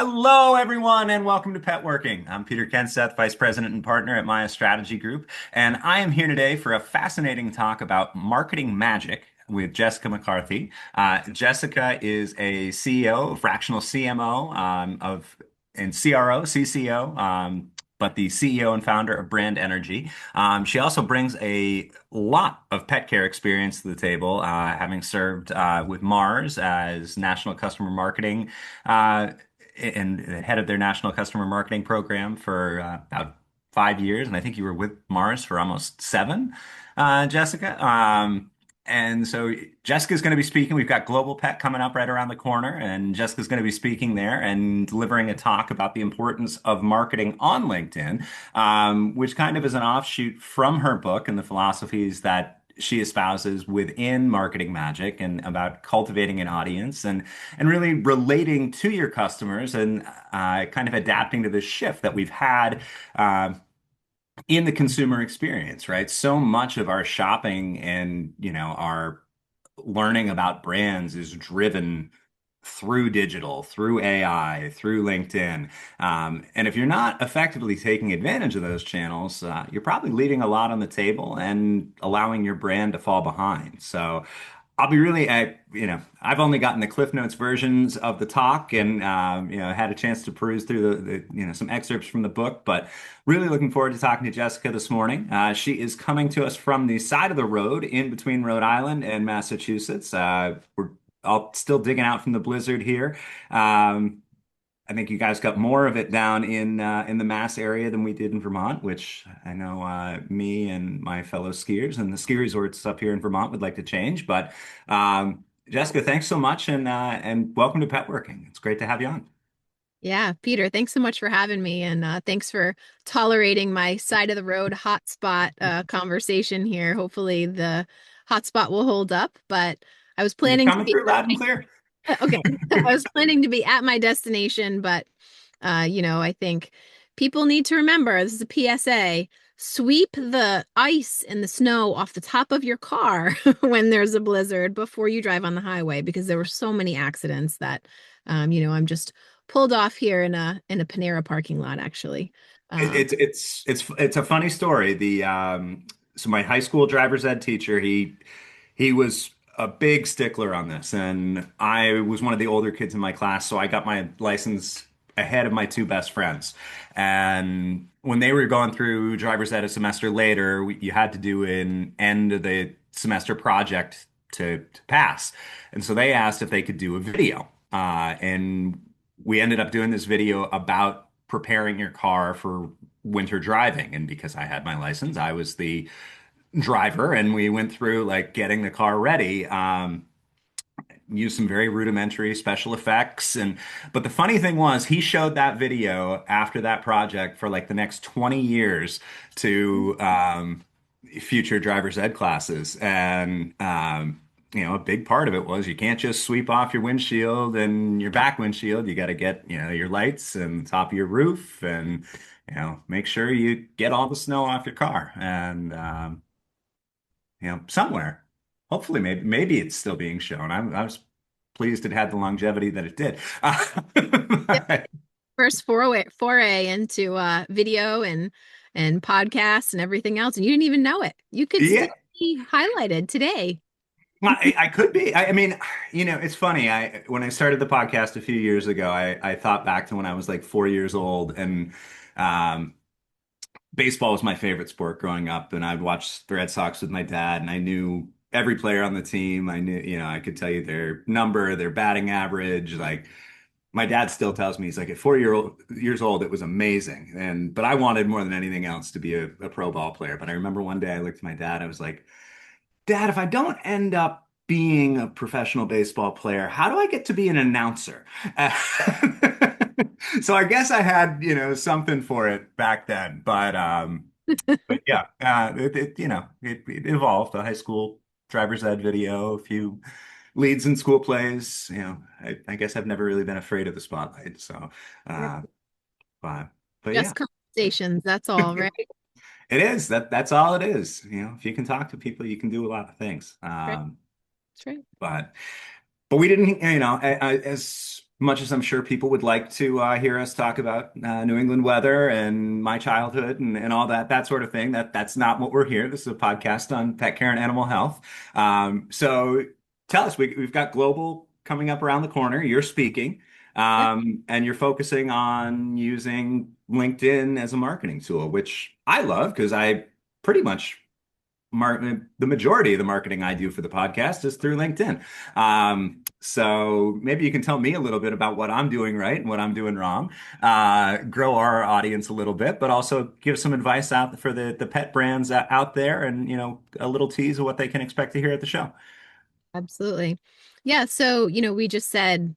Hello, everyone, and welcome to Petworking. I'm Peter Kenseth, Vice President and Partner at Maia Strategy Group, and I am here today for a fascinating talk about marketing magic with Jessica McCarthy. Jessica is a CEO, fractional CMO and CRO, CCO, but the CEO and founder of Brand Energy. She also brings a lot of pet care experience to the table, having served with Mars as National Customer Marketing. And head of their national customer marketing program for about 5 years. And I think you were with Mars for almost seven, Jessica. And so Jessica's going to be speaking. We've got Global Pet coming up right around the corner, and Jessica's going to be speaking there and delivering a talk about the importance of marketing on LinkedIn, which kind of is an offshoot from her book and the philosophies that she espouses within marketing magic and about cultivating an audience and really relating to your customers and kind of adapting to this shift that we've had uh, in the consumer experience, right? So much of our shopping and, our learning about brands is driven through digital, through AI, through LinkedIn. And if you're not effectively taking advantage of those channels, you're probably leaving a lot on the table and allowing your brand to fall behind. So I'll be really, I've only gotten the Cliff Notes versions of the talk and, had a chance to peruse through some excerpts from the book, but really looking forward to talking to Jessica this morning. She is coming to us from the side of the road in between Rhode Island and Massachusetts. We're all still digging out from the blizzard here. Um, I think you guys got more of it down in the Mass area than we did in Vermont, which I know me and my fellow skiers and the ski resorts up here in Vermont would like to change. But Jessica, thanks so much and welcome to Petworking. It's great to have you on. Yeah, Peter, thanks so much for having me, and thanks for tolerating my side of the road hotspot conversation here. Hopefully, the hotspot will hold up, but I was You're planning to coming be through loud and clear. okay. I was planning to be at my destination, but I think people need to remember this is a PSA. Sweep the ice and the snow off the top of your car when there's a blizzard before you drive on the highway because there were so many accidents that I'm just pulled off here in a Panera parking lot actually. Um, It's a funny story. So my high school driver's ed teacher, he was a big stickler on this, and I was one of the older kids in my class, so I got my license ahead of my two best friends. And when they were going through driver's ed a semester later, you had to do an end of the semester project to pass. And so they asked if they could do a video. And we ended up doing this video about preparing your car for winter driving. And because I had my license, I was the driver, and we went through like getting the car ready. Used some very rudimentary special effects, and but the funny thing was he showed that video after that project for like the next 20 years to future driver's ed classes. And a big part of it was you can't just sweep off your windshield and your back windshield. You got to get, your lights and top of your roof, and make sure you get all the snow off your car. And somewhere. Hopefully, maybe it's still being shown. I was pleased it had the longevity that it did. yep, first foray into video and podcasts and everything else, and you didn't even know it. You could still Yeah, be highlighted today. I could be. I mean, it's funny. I when I started the podcast a few years ago, I thought back to when I was like 4 years old, and um, baseball was my favorite sport growing up, and I'd watch the Red Sox with my dad, and I knew every player on the team. I knew, I could tell you their number, their batting average. Like my dad still tells me, he's like, at 4 years old, it was amazing. But I wanted more than anything else to be a pro ball player. But I remember one day I looked at my dad, I was like, Dad, if I don't end up being a professional baseball player, how do I get to be an announcer? So I guess I had, something for it back then. But yeah, it evolved. The high school driver's ed video, a few leads in school plays. I guess I've never really been afraid of the spotlight. So, Yep. uh, but but yeah, Just conversations, that's all, right? it is that's all it is. If you can talk to people, you can do a lot of things. Right. That's right. But we didn't, as Much as I'm sure people would like to hear us talk about New England weather and my childhood and all that sort of thing, that's not what we're here. This is a podcast on pet care and animal health. So tell us, we've got Global coming up around the corner. You're speaking, Yep. and you're focusing on using LinkedIn as a marketing tool, which I love because I pretty much the majority of the marketing I do for the podcast is through LinkedIn. So maybe you can tell me a little bit about what I'm doing right and what I'm doing wrong, grow our audience a little bit, but also give some advice out for the pet brands out there and, a little tease of what they can expect to hear at the show. Absolutely. Yeah. So, we just said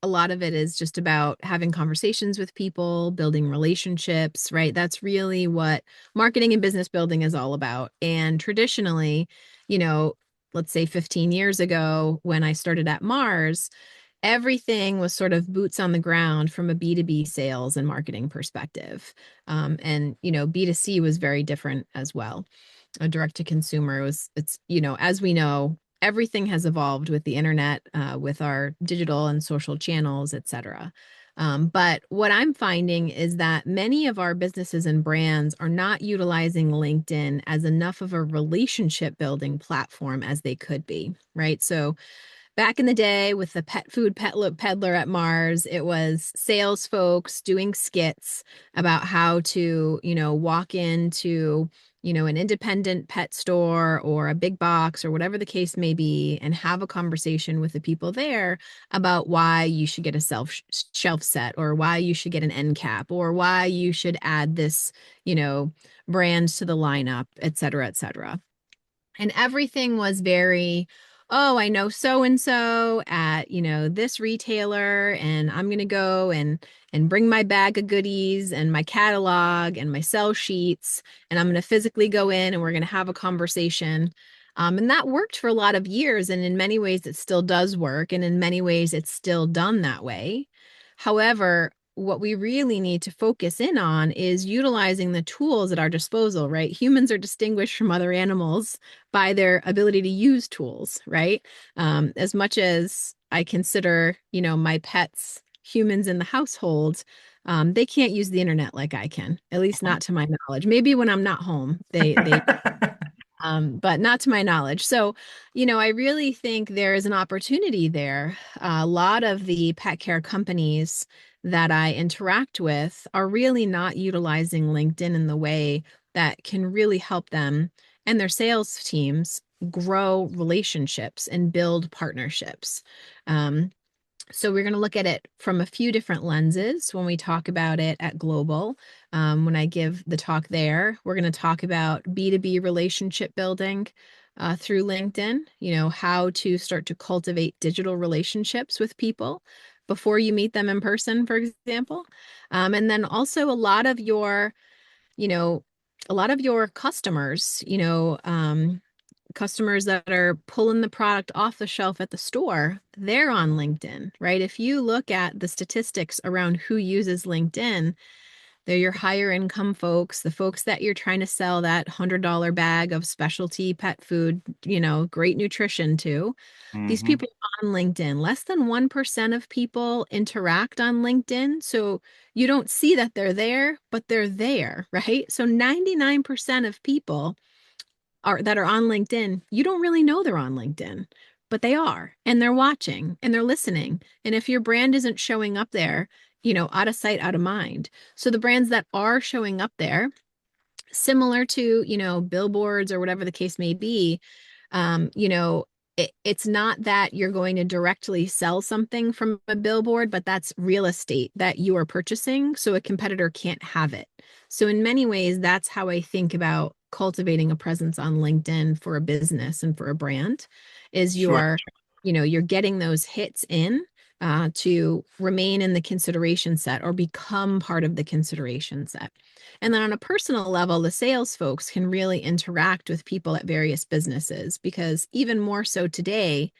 a lot of it is just about having conversations with people, building relationships, right? That's really what marketing and business building is all about. And traditionally, you know, let's say 15 years ago when I started at Mars, everything was sort of boots on the ground from a B2B sales and marketing perspective. And B2C was very different as well. A direct to consumer was, as we know, everything has evolved with the internet, with our digital and social channels, et cetera. But what I'm finding is that many of our businesses and brands are not utilizing LinkedIn as enough of a relationship building platform as they could be, right? So back in the day with the pet food peddler at Mars, it was sales folks doing skits about how to, walk into, an independent pet store or a big box or whatever the case may be and have a conversation with the people there about why you should get a shelf set or why you should get an end cap or why you should add this, brand to the lineup, et cetera, et cetera. And everything was very, oh, I know so and so at, this retailer, and I'm going to go and bring my bag of goodies and my catalog and my sell sheets, and I'm going to physically go in and we're going to have a conversation. And that worked for a lot of years, and in many ways it still does work, and in many ways it's still done that way. However, what we really need to focus in on is utilizing the tools at our disposal, right? Humans are distinguished from other animals by their ability to use tools, right? As much as I consider, my pets humans in the household, they can't use the internet like I can, at least not to my knowledge. Maybe when I'm not home, they but not to my knowledge. So, I really think there is an opportunity there. A lot of the pet care companies that I interact with are really not utilizing LinkedIn in the way that can really help them and their sales teams grow relationships and build partnerships. Um, so we're going to look at it from a few different lenses when we talk about it at Global. When I give the talk there, we're going to talk about B2B relationship building through LinkedIn, how to start to cultivate digital relationships with people before you meet them in person, for example. And then also you know, a lot of your customers, customers that are pulling the product off the shelf at the store, they're on LinkedIn, right? If you look at the statistics around who uses LinkedIn, they're your higher income folks, the folks that you're trying to sell that $100 bag of specialty pet food, great nutrition to. These hmm people are on LinkedIn. Less than 1% of people interact on LinkedIn. So you don't see that they're there, but they're there, right? So 99% of people that are on LinkedIn, you don't really know they're on LinkedIn, but they are, and they're watching and they're listening. And if your brand isn't showing up there, out of sight, out of mind. So the brands that are showing up there, similar to, billboards or whatever the case may be, it's not that you're going to directly sell something from a billboard, but that's real estate that you are purchasing, so a competitor can't have it. So in many ways, that's how I think about cultivating a presence on LinkedIn for a business and for a brand, is Sure. you're getting those hits in to remain in the consideration set or become part of the consideration set. And then on a personal level, the sales folks can really interact with people at various businesses because even more so today,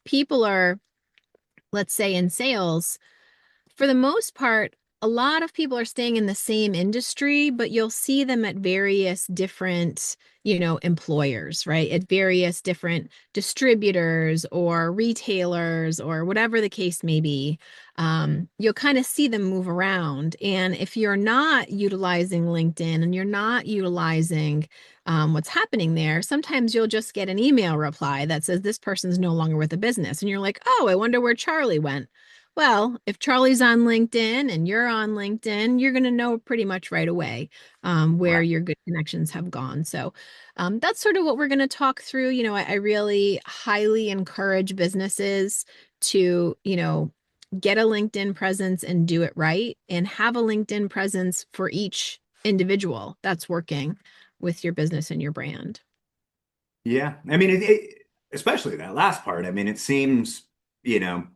people are, let's say in sales, for the most part, a lot of people are staying in the same industry, but you'll see them at various different, employers, right? At various different distributors or retailers or whatever the case may be. You'll kind of see them move around. And if you're not utilizing LinkedIn and you're not utilizing what's happening there, sometimes you'll just get an email reply that says this person's no longer with the business. And you're like, oh, I wonder where Charlie went. Well, if Charlie's on LinkedIn and you're on LinkedIn, you're going to know pretty much right away where Right. your good connections have gone. So that's sort of what we're going to talk through. I really highly encourage businesses to, get a LinkedIn presence and do it right and have a LinkedIn presence for each individual that's working with your business and your brand. Yeah. I mean, especially that last part. I mean, it seems, you know,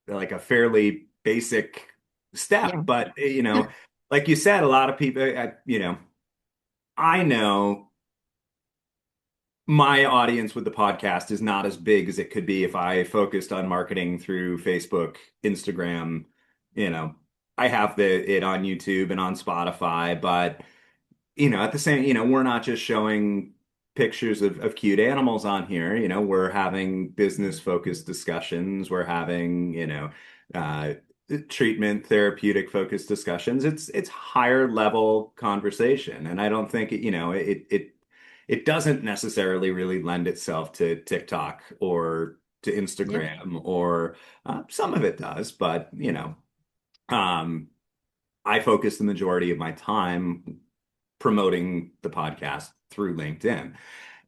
like a fairly basic step, Yeah. but, like you said, a lot of people, I know my audience with the podcast is not as big as it could be if I focused on marketing through Facebook, Instagram, you know, I have it on YouTube and on Spotify, but at the same, we're not just showing pictures of cute animals on here. We're having business focused discussions. We're having, uh, treatment therapeutic focused discussions. It's higher level conversation. And I don't think it doesn't necessarily really lend itself to TikTok or to Yep. Instagram or some of it does, but um, I focus the majority of my time promoting the podcast through LinkedIn.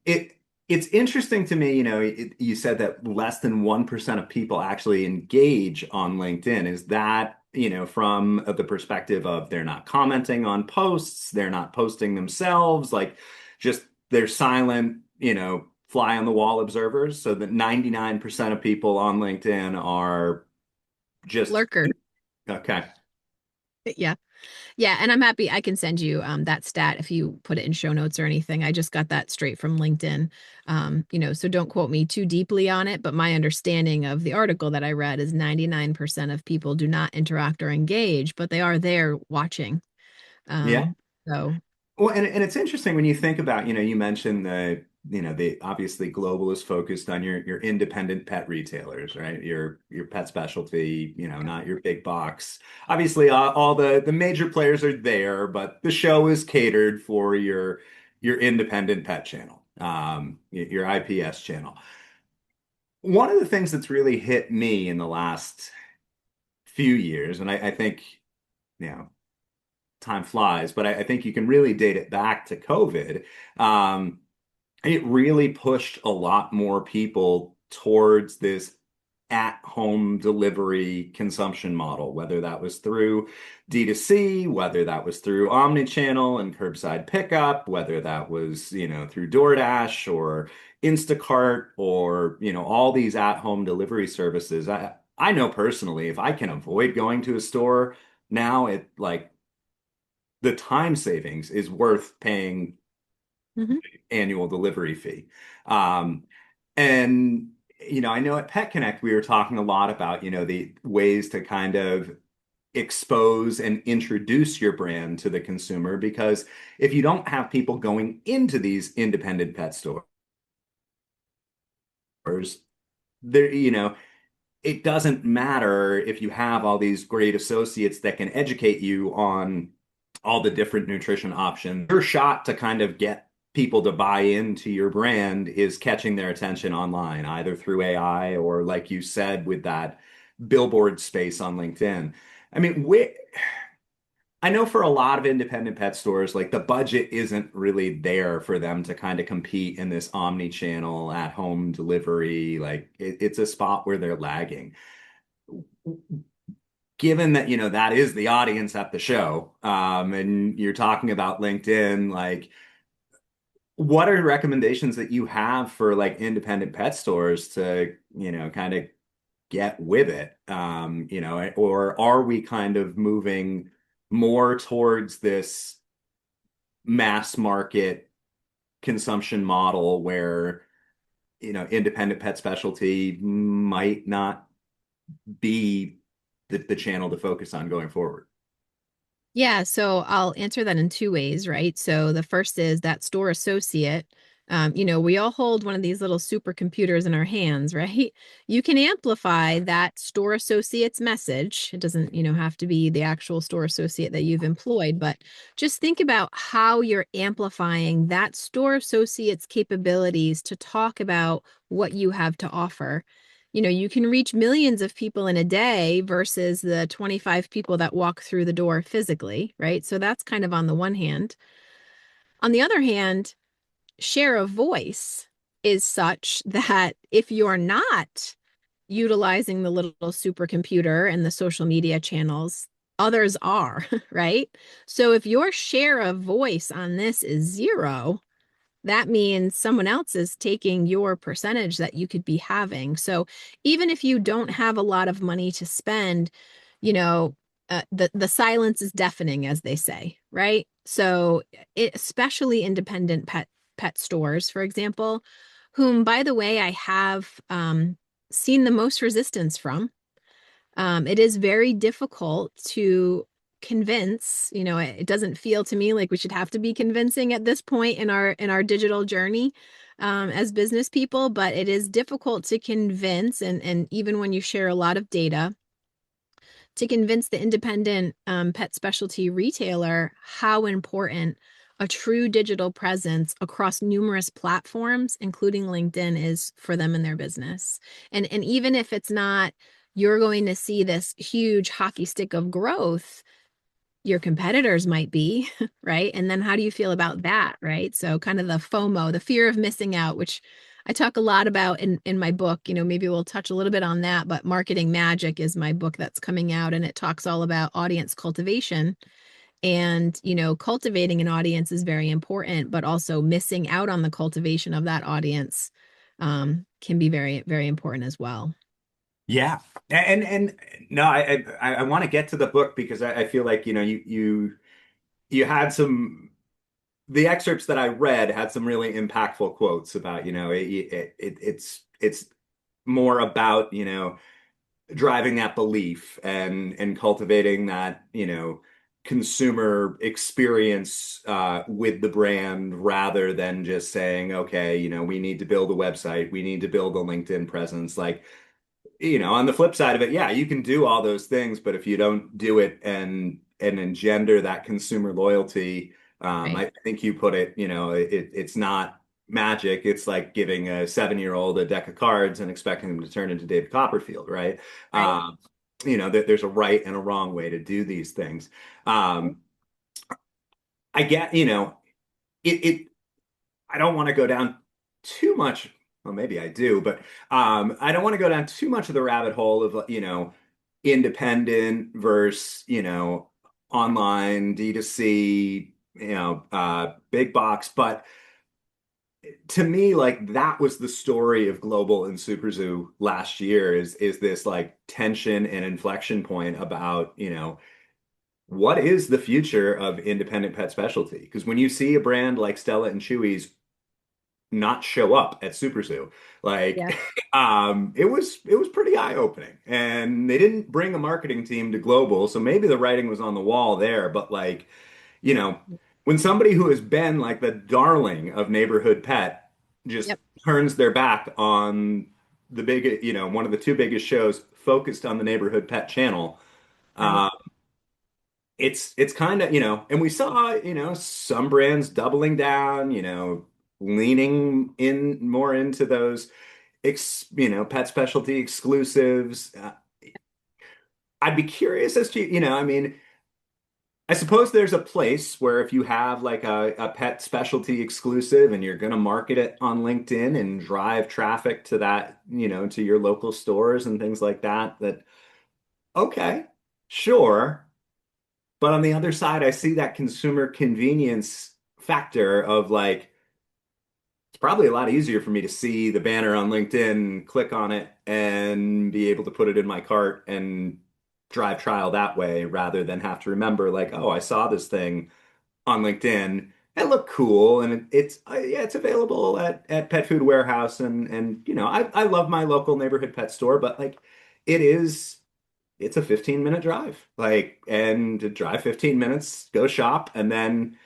It it's interesting to me, you said that less than 1% of people actually engage on LinkedIn. Is that, from the perspective of they're not commenting on posts, they're not posting themselves, like just they're silent, fly on the wall observers, so that 99% of people on LinkedIn are just Lurker. okay. Yeah. Yeah, and I'm happy I can send you that stat if you put it in show notes or anything. I just got that straight from LinkedIn. So don't quote me too deeply on it, but my understanding of the article that I read is 99% of people do not interact or engage, but they are there watching. Yeah. So Well, and it's interesting when you think about, you mentioned the obviously global is focused on your independent pet retailers, right? Your pet specialty, not your big box. Obviously, all the major players are there, but the show is catered for your independent pet channel, your IPS channel. One of the things that's really hit me in the last few years, and I think, you know, time flies, but I think you can really date it back to COVID. Um, it really pushed a lot more people towards this at-home delivery consumption model, whether that was through D2C, whether that was through omnichannel and curbside pickup, whether that was, through DoorDash or Instacart or, all these at-home delivery services. I know personally, if I can avoid going to a store now, it like the time savings is worth paying mhm. annual delivery fee. Um, and I know at Pet Connect we were talking a lot about, the ways to kind of expose and introduce your brand to the consumer because if you don't have people going into these independent pet stores, there, it doesn't matter if you have all these great associates that can educate you on all the different nutrition options. Your shot to kind of get people to buy into your brand is catching their attention online, either through AI or, like you said, with that billboard space on LinkedIn. I mean, I know for a lot of independent pet stores, like the budget isn't really there for them to kind of compete in this omni-channel at-home delivery. Like it's a spot where they're lagging. Given that, that is the audience at the show, and you're talking about LinkedIn, like what are recommendations that you have for like independent pet stores to, kind of get with it? Or are we kind of moving more towards this mass market consumption model where, independent pet specialty might not be the channel to focus on going forward? Yeah, so I'll answer that in two ways, right? So the first is that store associate. We all hold one of these little supercomputers in our hands, right? You can amplify that store associate's message. It doesn't, have to be the actual store associate that you've employed, but just think about how you're amplifying that store associate's capabilities to talk about what you have to offer. You can reach millions of people in a day versus the 25 people that walk through the door physically, right? So that's kind of on the one hand. On the other hand, share of voice is such that if you're not utilizing the little supercomputer and the social media channels, others are, right? So if your share of voice on this is zero, that means someone else is taking your percentage that you could be having. So even if you don't have a lot of money to spend, you know, the silence is deafening, as they say, right? So especially independent pet stores, for example, whom, by the way, I have seen the most resistance from. It is very difficult to convince, it doesn't feel to me like we should have to be convincing at this point in our digital journey as business people, but it is difficult to convince, and even when you share a lot of data, to convince the independent pet specialty retailer how important a true digital presence across numerous platforms, including LinkedIn, is for them in their business. And even if it's not, you're going to see this huge hockey stick of growth, your competitors might be, right? And then how do you feel about that, right? So kind of the FOMO, the fear of missing out, which I talk a lot about in my book. Maybe we'll touch a little bit on that, but Marketing Magic is my book that's coming out, and it talks all about audience cultivation. And, cultivating an audience is very important, but also missing out on the cultivation of that audience can be very, very important as well. Yeah. And no, I want to get to the book because I feel like, you had some the excerpts that I read had some really impactful quotes about, it's more about, driving that belief and cultivating that, consumer experience with the brand rather than just saying, okay, we need to build a website, we need to build a LinkedIn presence. Like, on the flip side of it, yeah, you can do all those things, but if you don't do it and engender that consumer loyalty, Right. I think you put it, it's not magic. It's like giving a 7-year-old a deck of cards and expecting them to turn into David Copperfield, right? Right. Um, there's a right and a wrong way to do these things. Um, I get, it I don't want to go down too much. Well, maybe I do, but I don't want to go down too much of the rabbit hole of, independent versus, online D2C, big box. But to me, like that was the story of Global and Super Zoo last year is this like tension and inflection point about, what is the future of independent pet specialty? Because when you see a brand like Stella and Chewy's not show up at Super Zoo. Like, Yeah. it was pretty eye-opening. And they didn't bring a marketing team to Global, so maybe the writing was on the wall there, but like, you know, when somebody who has been like the darling of neighborhood pet just Yep. turns their back on the big, one of the two biggest shows focused on the neighborhood pet channel, Right. uh, it's kind of, and we saw, some brands doubling down, leaning in more into those, pet specialty exclusives. I'd be curious as to, I mean, I suppose there's a place where if you have like a pet specialty exclusive and you're going to market it on LinkedIn and drive traffic to that, to your local stores and things like that, okay, sure. But on the other side, I see that consumer convenience factor of like, it's probably a lot easier for me to see the banner on LinkedIn, click on it, and be able to put it in my cart and drive trial that way rather than have to remember, like, oh, I saw this thing on LinkedIn. It looked cool, and yeah, it's available at Pet Food Warehouse, and I love my local neighborhood pet store, but like, it is. it's a 15-minute drive. Like, and to drive 15 minutes, go shop, and then,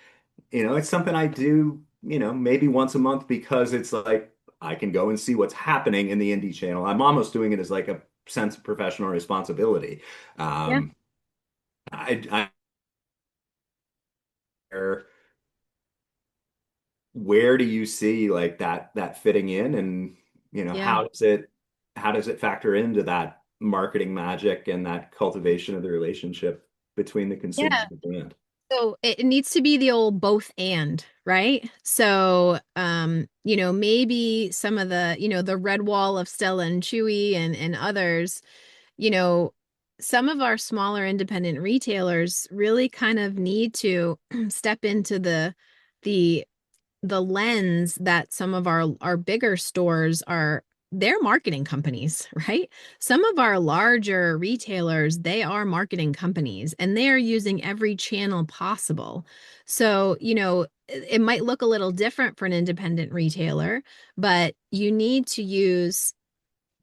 it's something I do, maybe once a month because it's like I can go and see what's happening in the indie channel. I'm almost doing it as like a sense of professional responsibility. Yeah. Um, I where do you see like that fitting in, and Yeah. how does it factor into that marketing magic and that cultivation of the relationship between the consumer Yeah. and the brand? So it needs to be the old both and, right? So, maybe some of the, the red wall of Stella and Chewy and others, you know, some of our smaller independent retailers really kind of need to step into the the lens that some of our bigger stores are, they're marketing companies, right? Some of our larger retailers, they are marketing companies and they're using every channel possible. So, it might look a little different for an independent retailer, but you need to use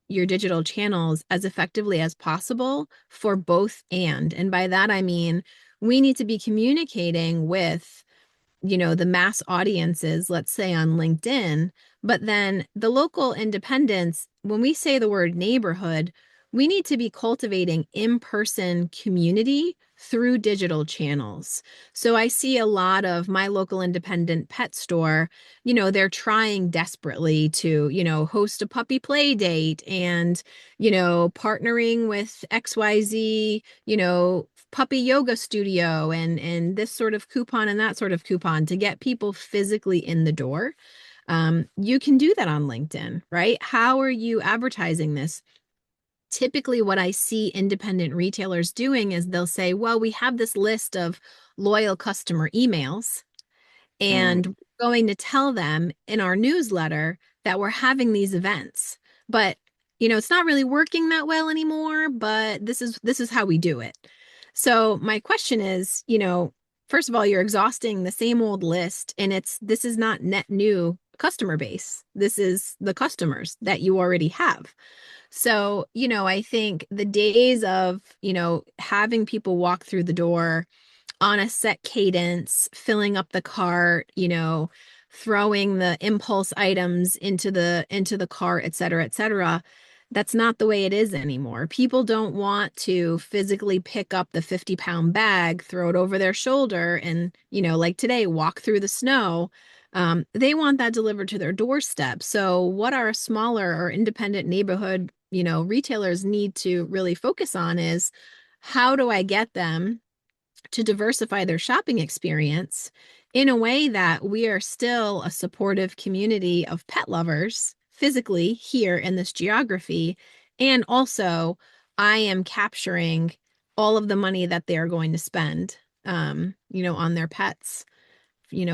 your digital channels as effectively as possible for both and by that I mean we need to be communicating with the mass audiences, let's say on LinkedIn, but then the local independents, when we say the word neighborhood, we need to be cultivating in-person community through digital channels. So I see a lot of my local independent pet store, they're trying desperately to, host a puppy play date and, partnering with XYZ, puppy yoga studio and this sort of coupon and that sort of coupon to get people physically in the door. You can do that on LinkedIn, right? How are you advertising this? Typically, what I see independent retailers doing is they'll say, well, we have this list of loyal customer emails, and Mm. we're going to tell them in our newsletter that we're having these events. But, it's not really working that well anymore, but this is how we do it. So my question is, first of all, you're exhausting the same old list and this is not net new customer base. This is the customers that you already have. So, I think the days of, having people walk through the door on a set cadence, filling up the cart, throwing the impulse items into the cart, et cetera, et cetera. That's not the way it is anymore. People don't want to physically pick up the 50-pound bag, throw it over their shoulder, and, like today, walk through the snow. They want that delivered to their doorstep. So, what our smaller or independent neighborhood, retailers need to really focus on is how do I get them to diversify their shopping experience in a way that we are still a supportive community of pet lovers physically here in this geography. And also, I am capturing all of the money that they are going to spend, on their pets,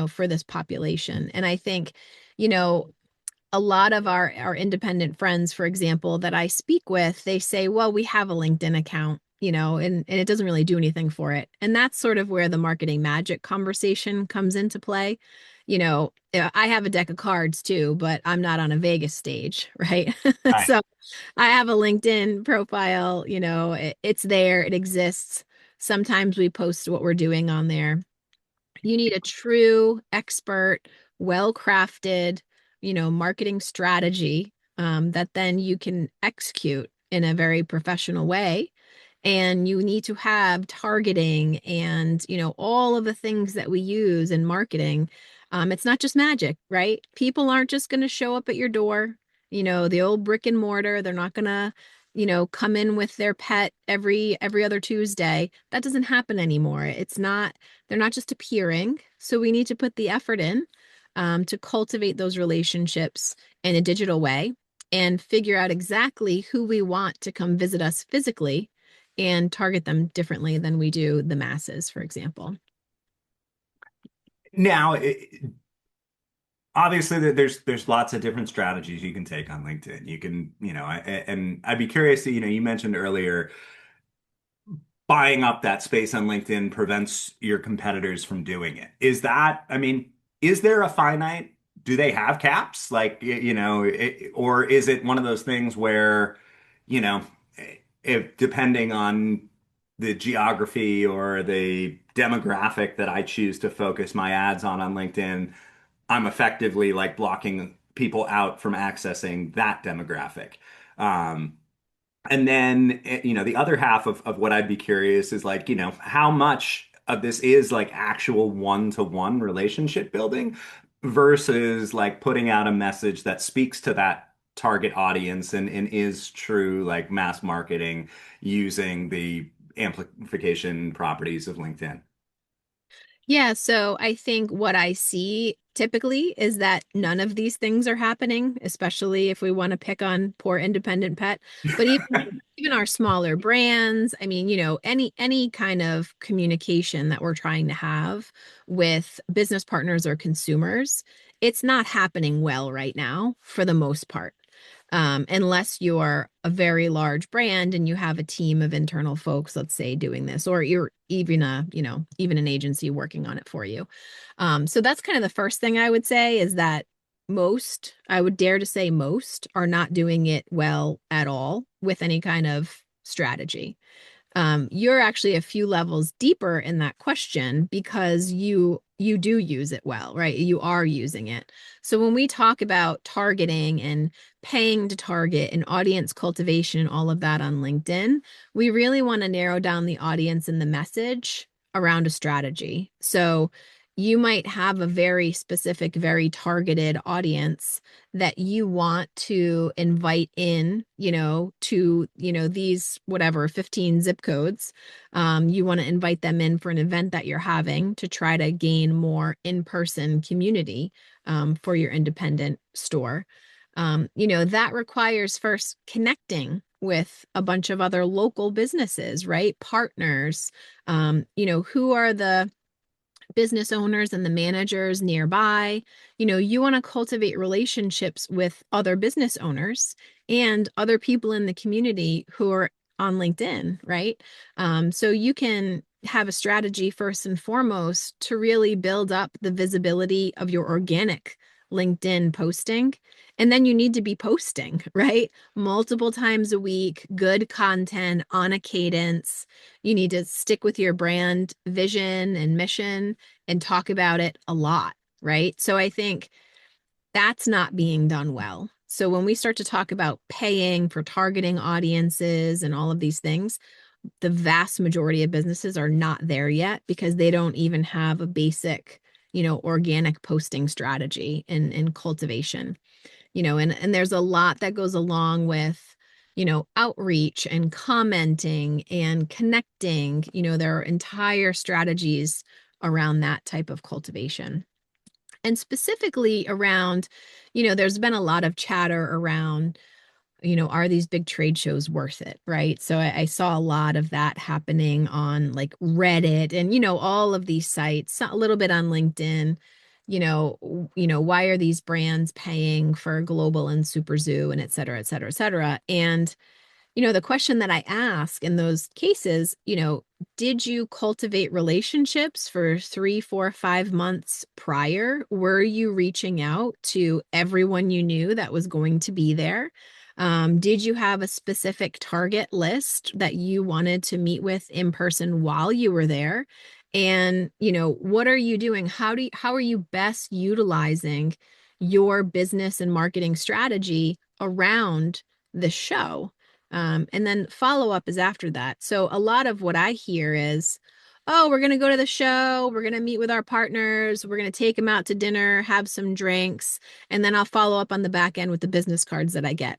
for this population. And I think, you know, a lot of our independent friends, for example, that I speak with, they say, well, we have a LinkedIn account, and it doesn't really do anything for it. And that's sort of where the marketing magic conversation comes into play. I have a deck of cards too, but I'm not on a Vegas stage, right? Right. So I have a LinkedIn profile, it's there, it exists. Sometimes we post what we're doing on there. You need a true expert, well-crafted, marketing strategy that then you can execute in a very professional way. And you need to have targeting and, all of the things that we use in marketing. It's not just magic, right? People aren't just going to show up at your door, the old brick and mortar. They're not going to, come in with their pet every other Tuesday. That doesn't happen anymore. They're not just appearing. So we need to put the effort in to cultivate those relationships in a digital way and figure out exactly who we want to come visit us physically and target them differently than we do the masses, for example. Now, obviously, there's lots of different strategies you can take on LinkedIn. You can, and I'd be curious to, you mentioned earlier buying up that space on LinkedIn prevents your competitors from doing it. I mean, is there a finite, do they have caps? Like, or is it one of those things where, you know, if depending on the geography or the demographic that I choose to focus my ads on LinkedIn, I'm effectively like blocking people out from accessing that demographic. Um, and then, the other half of what I'd be curious is like, how much of this is like actual one-to-one relationship building versus like putting out a message that speaks to that target audience and is true like mass marketing using the amplification properties of LinkedIn. Yeah, so I think what I see typically is that none of these things are happening, especially if we want to pick on poor independent pet. But even our smaller brands, I mean, any kind of communication that we're trying to have with business partners or consumers, it's not happening well right now for the most part. Unless you're a very large brand and you have a team of internal folks, let's say, doing this, or you're even even an agency working on it for you. So that's kind of the first thing I would say is that I would dare to say most are not doing it well at all with any kind of strategy. You're actually a few levels deeper in that question because you do use it well, right? You are using it. So when we talk about targeting and paying to target and audience cultivation and all of that on LinkedIn, we really want to narrow down the audience and the message around a strategy. So you might have a very specific, very targeted audience that you want to invite in, to, these whatever 15 zip codes. You want to invite them in for an event that you're having to try to gain more in-person community for your independent store. That requires first connecting with a bunch of other local businesses, right? Partners. Who are the business owners and the managers nearby. You want to cultivate relationships with other business owners and other people in the community who are on LinkedIn, right? So you can have a strategy first and foremost to really build up the visibility of your organic LinkedIn posting. And then you need to be posting, right? Multiple times a week, good content on a cadence. You need to stick with your brand vision and mission and talk about it a lot, right? So I think that's not being done well. So when we start to talk about paying for targeting audiences and all of these things, the vast majority of businesses are not there yet because they don't even have a basic, organic posting strategy and cultivation. And there's a lot that goes along with outreach and commenting and connecting. There are entire strategies around that type of cultivation. And specifically around, there's been a lot of chatter around, are these big trade shows worth it? Right. So I saw a lot of that happening on like Reddit and, all of these sites, a little bit on LinkedIn. Why are these brands paying for Global and Super Zoo and et cetera, et cetera, et cetera? And the question that I ask in those cases, did you cultivate relationships for 3, 4, 5 months prior? Were you reaching out to everyone you knew that was going to be there? Did you have a specific target list that you wanted to meet with in person while you were there? And, what are you doing? How are you best utilizing your business and marketing strategy around the show? And then follow up is after that. So a lot of what I hear is, oh, we're going to go to the show. We're going to meet with our partners. We're going to take them out to dinner, have some drinks, and then I'll follow up on the back end with the business cards that I get.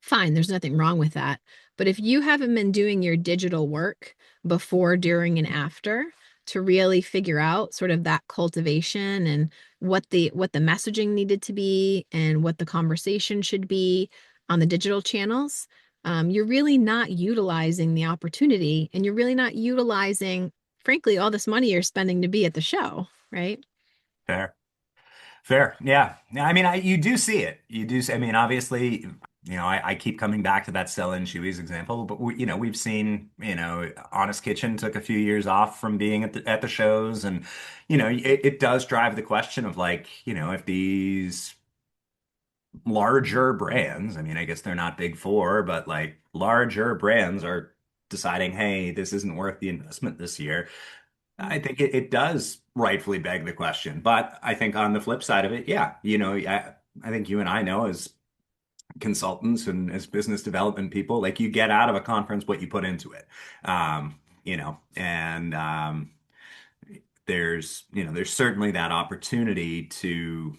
Fine, there's nothing wrong with that. But if you haven't been doing your digital work before, during, and after to really figure out sort of that cultivation and what the messaging needed to be and what the conversation should be on the digital channels, you're really not utilizing the opportunity and you're really not utilizing, frankly, all this money you're spending to be at the show, right? Fair. Fair. Yeah. Yeah. I mean, you do see it. You do. I mean, obviously, I keep coming back to that Stella and Chewy's example, but we've seen, Honest Kitchen took a few years off from being at the shows, and it does drive the question of like, if these larger brands, I mean, I guess they're not big four, but like larger brands are deciding, hey, this isn't worth the investment this year. I think it does rightfully beg the question. But I think on the flip side of it, yeah, I think you and I know as consultants and as business development people, like you get out of a conference what you put into it. And there's certainly that opportunity to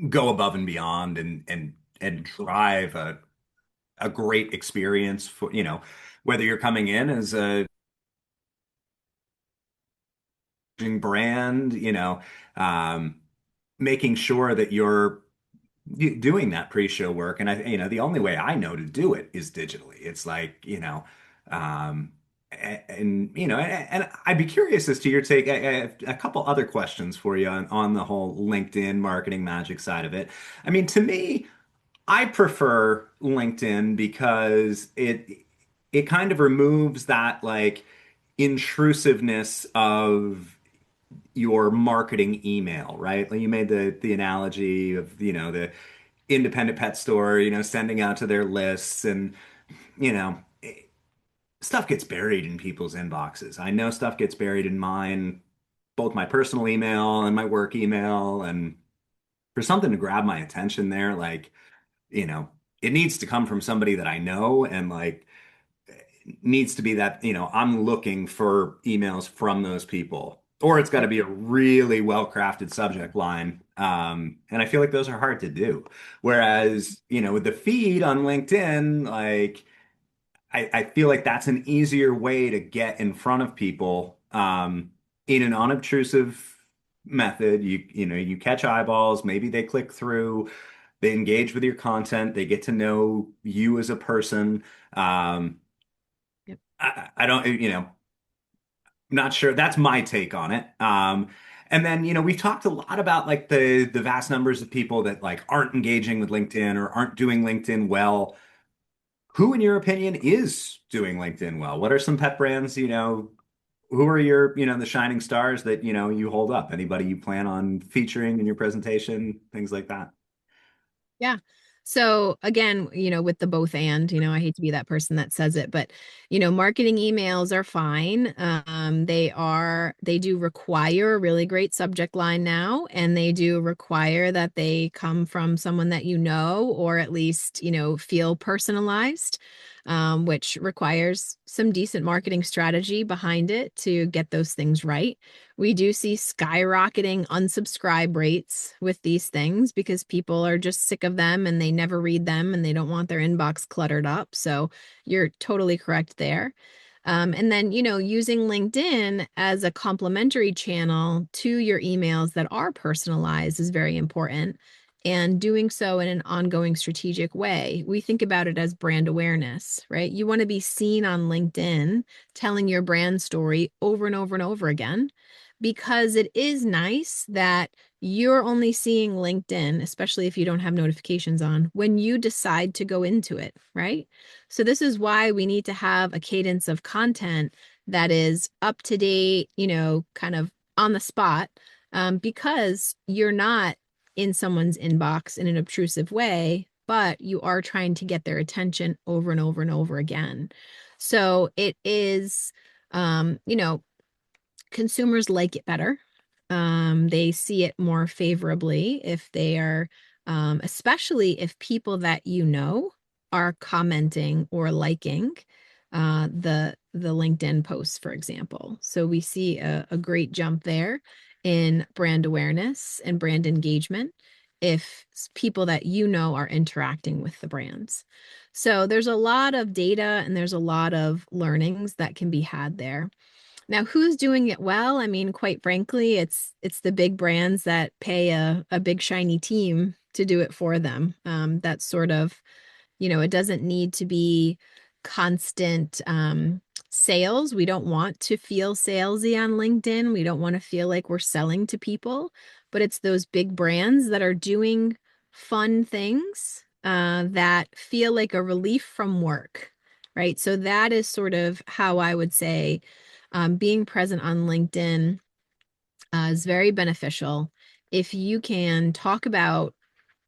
go above and beyond and drive a great experience for, whether you're coming in as a brand, um, making sure that you're doing that pre-show work. And the only way I know to do it is digitally. It's like, um, and I'd be curious as to your take. I have a couple other questions for you on the whole LinkedIn marketing magic side of it. I mean, to me, I prefer LinkedIn because it kind of removes that like intrusiveness of your marketing email, right? Like you made the analogy of, the independent pet store, sending out to their lists and, stuff gets buried in people's inboxes. I know stuff gets buried in mine, both my personal email and my work email. And for something to grab my attention there, like, you know, it needs to come from somebody that I know and like needs to be that, I'm looking for emails from those people. Or it's got to Yep. be a really well-crafted subject line. And I feel like those are hard to do. Whereas, with the feed on LinkedIn, like I feel like that's an easier way to get in front of people in an unobtrusive method. You catch eyeballs, maybe they click through, they engage with your content, they get to know you as a person. Yep. I don't, not sure. That's my take on it. And then, we've talked a lot about like the vast numbers of people that like aren't engaging with LinkedIn or aren't doing LinkedIn well. Who, in your opinion, is doing LinkedIn well? What are some pet brands, who are your, the shining stars that, you hold up? Anybody you plan on featuring in your presentation, things like that? Yeah. So again, with the both and, I hate to be that person that says it, but marketing emails are fine. They do require a really great subject line now, and they do require that they come from someone that you know, or at least, feel personalized, which requires some decent marketing strategy behind it to get those things right. We do see skyrocketing unsubscribe rates with these things because people are just sick of them and they never read them and they don't want their inbox cluttered up. So you're totally correct there. And then, using LinkedIn as a complementary channel to your emails that are personalized is very important. And doing so in an ongoing strategic way. We think about it as brand awareness, right? You want to be seen on LinkedIn telling your brand story over and over and over again, because it is nice that you're only seeing LinkedIn, especially if you don't have notifications on, when you decide to go into it, right? So, this is why we need to have a cadence of content that is up to date, kind of on the spot, because you're not in someone's inbox in an obtrusive way, but you are trying to get their attention over and over and over again. So, it is, consumers like it better. They see it more favorably if they are, especially if people that are commenting or liking the LinkedIn posts, for example. So we see a great jump there in brand awareness and brand engagement if people that are interacting with the brands. So there's a lot of data and there's a lot of learnings that can be had there. Now, who's doing it well? I mean, quite frankly, it's the big brands that pay a big shiny team to do it for them. That's sort of, it doesn't need to be constant sales. We don't want to feel salesy on LinkedIn. We don't want to feel like we're selling to people, but it's those big brands that are doing fun things that feel like a relief from work, right? So that is sort of how I would say being present on LinkedIn is very beneficial if you can talk about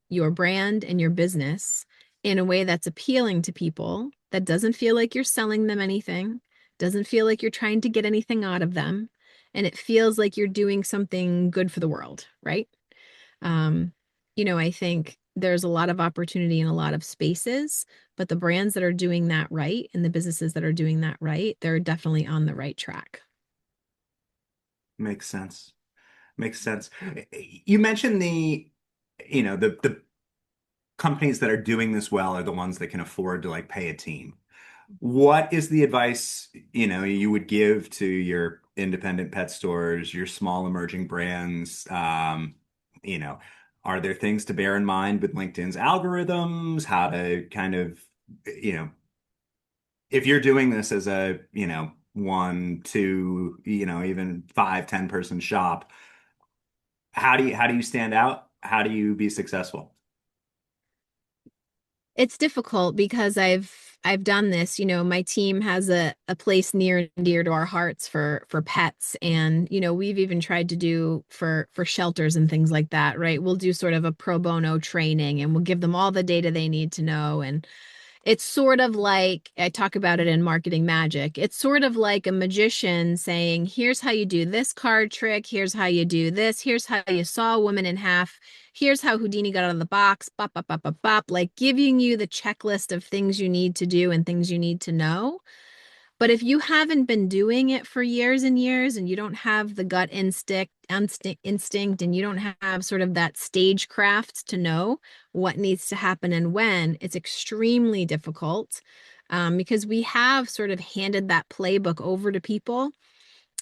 your brand and your business in a way that's appealing to people, that doesn't feel like you're selling them anything, doesn't feel like you're trying to get anything out of them, and it feels like you're doing something good for the world, right? Um, I think there's a lot of opportunity in a lot of spaces, but the brands that are doing that right and the businesses that are doing that right, they're definitely on the right track. Makes sense. Makes sense. You mentioned the companies that are doing this well are the ones that can afford to like pay a team. What is the advice, you would give to your independent pet stores, your small emerging brands? You know, are there things to bear in mind with LinkedIn's algorithms? How to kind of, you know, if you're doing this as a, one, two, even 5, 10 person shop, how do you stand out? How do you be successful? It's difficult because I've done this. My team has a place near and dear to our hearts for pets. And, we've even tried to do for shelters and things like that, right? We'll do sort of a pro bono training and we'll give them all the data they need to know. And it's sort of like I talk about it in Marketing Magic. It's sort of like a magician saying, here's how you do this card trick. Here's how you do this. Here's how you saw a woman in half. Here's how Houdini got out of the box. Bop, bop, bop, bop, bop. Like giving you the checklist of things you need to do and things you need to know. But if you haven't been doing it for years and years and you don't have the gut instinct and you don't have sort of that stagecraft to know what needs to happen and when, it's extremely difficult because we have sort of handed that playbook over to people.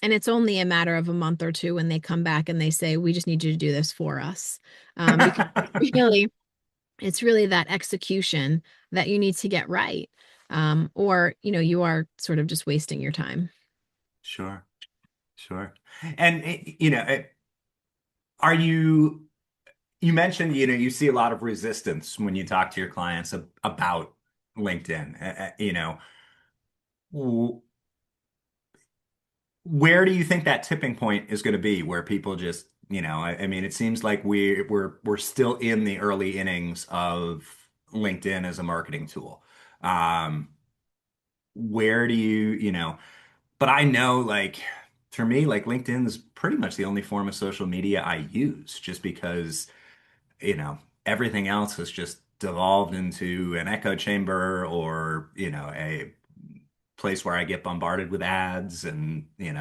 And it's only a matter of a month or two when they come back and they say, we just need you to do this for us. Because really, it's really that execution that you need to get right. Or, you are sort of just wasting your time. Sure, sure. And are you mentioned, you see a lot of resistance when you talk to your clients about LinkedIn. W- where do you think that tipping point is going to be where people just, I mean, it seems like we're still in the early innings of LinkedIn as a marketing tool. Um, where do but I know like for me, like LinkedIn is pretty much the only form of social media I use just because everything else has just devolved into an echo chamber or, a place where I get bombarded with ads and, It's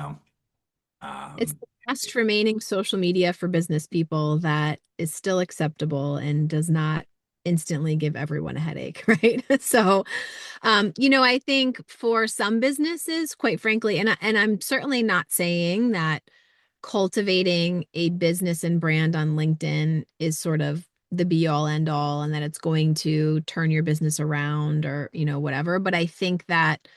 um, the last remaining social media for business people that is still acceptable and does not instantly give everyone a headache, right? So, I think for some businesses, quite frankly, and I'm certainly not saying that cultivating a business and brand on LinkedIn is sort of the be all end all and that it's going to turn your business around or, whatever. But I think that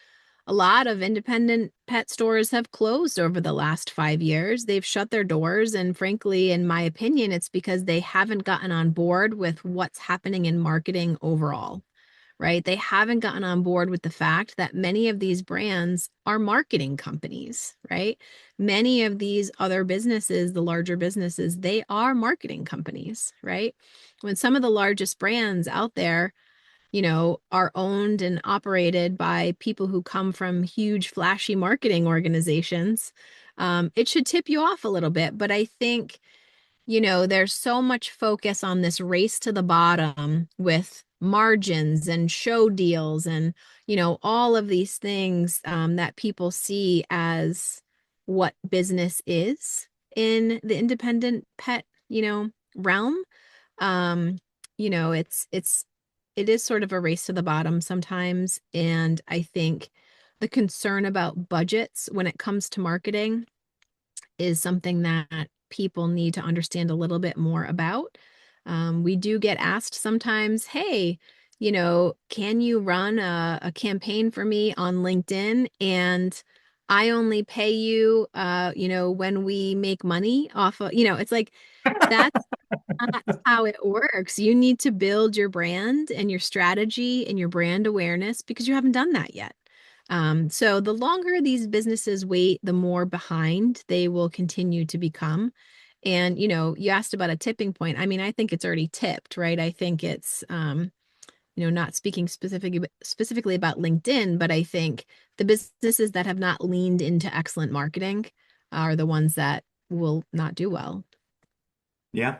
a lot of independent pet stores have closed over the last 5 years. They've shut their doors. And frankly, in my opinion, it's because they haven't gotten on board with what's happening in marketing overall, right? They haven't gotten on board with the fact that many of these brands are marketing companies, right? Many of these other businesses, the larger businesses, they are marketing companies, right? When some of the largest brands out there, are owned and operated by people who come from huge, flashy marketing organizations, it should tip you off a little bit. But I think, there's so much focus on this race to the bottom with margins and show deals and, all of these things that people see as what business is in the independent pet, realm. Um, it is sort of a race to the bottom sometimes. And I think the concern about budgets when it comes to marketing is something that people need to understand a little bit more about. We do get asked sometimes, hey, can you run a campaign for me on LinkedIn? And I only pay you, when we make money off of, it's like, that's not how it works. You need to build your brand and your strategy and your brand awareness because you haven't done that yet. So the longer these businesses wait, the more behind they will continue to become. And, you know, you asked about a tipping point. I mean, I think it's already tipped, right? I think it's, you know, not speaking specifically about LinkedIn, but I think the businesses that have not leaned into excellent marketing are the ones that will not do well. Yeah,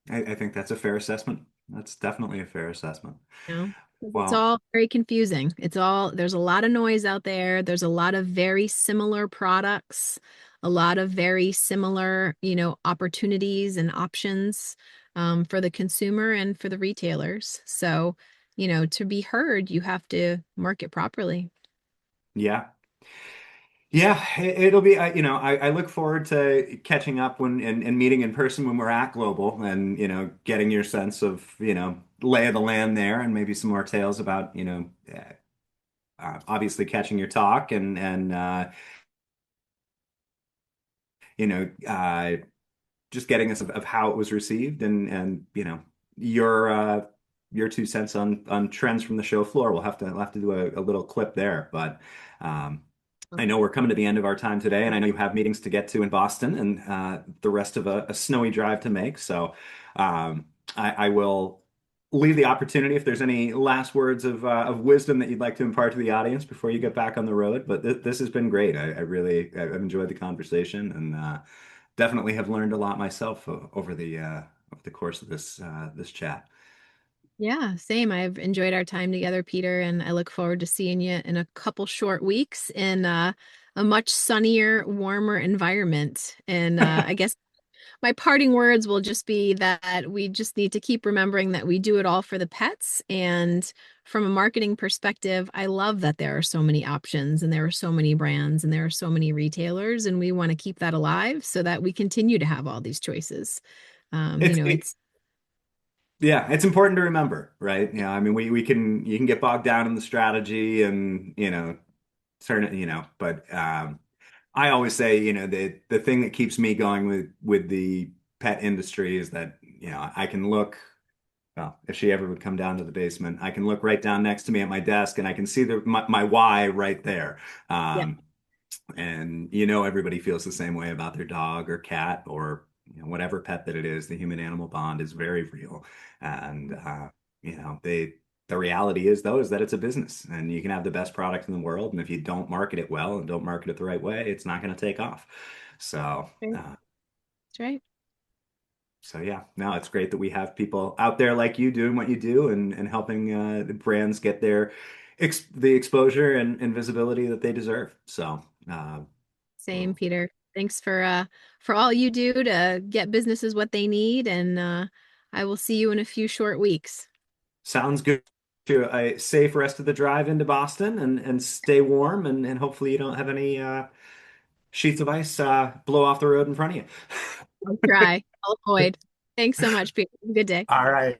I think that's a fair assessment. That's definitely a fair assessment. You know, 'cause it's Well, all very confusing. It's all, there's a lot of noise out there. There's a lot of very similar products, a lot of very similar, you know, opportunities and options for the consumer and for the retailers. So, you know, to be heard, you have to market properly. yeah. Yeah, it'll be, I look forward to catching up and meeting in person when we're at Global and, getting your sense of, lay of the land there and maybe some more tales about, obviously catching your talk and you know, uh, just getting us of how it was received and your 2 cents on trends from the show floor. We'll have to do a little clip there, but I know we're coming to the end of our time today, and I know you have meetings to get to in Boston and the rest of a snowy drive to make. So I will leave the opportunity if there's any last words of wisdom that you'd like to impart to the audience before you get back on the road. But this has been great. I've enjoyed the conversation and definitely have learned a lot myself over the course of this chat. Yeah, same. I've enjoyed our time together, Peter, and I look forward to seeing you in a couple short weeks in a much sunnier, warmer environment. And I guess my parting words will just be that we just need to keep remembering that we do it all for the pets. And from a marketing perspective, I love that there are so many options and there are so many brands and there are so many retailers, and we want to keep that alive so that we continue to have all these choices. You It's know, it's Yeah, it's important to remember, right? I mean, we can you can get bogged down in the strategy and turn it, but I always say, the thing that keeps me going with the pet industry is that, I can look, well, if she ever would come down to the basement, I can look right down next to me at my desk and I can see my why right there. yeah. And everybody feels the same way about their dog or cat or whatever pet that it is. The human animal bond is very real. And the reality is though is that it's a business and you can have the best product in the world. And if you don't market it well and don't market it the right way, it's not going to take off. So Right. That's right. so yeah, no, it's great that we have people out there like you doing what you do and helping the brands get the exposure and visibility that they deserve. So Same, well, Peter. Thanks for all you do to get businesses what they need, and I will see you in a few short weeks. sounds good. To a safe rest of the drive into Boston and stay warm and hopefully you don't have any sheets of ice blow off the road in front of you. I'll try. I'll avoid. Thanks so much, Peter. Have a good day. All right.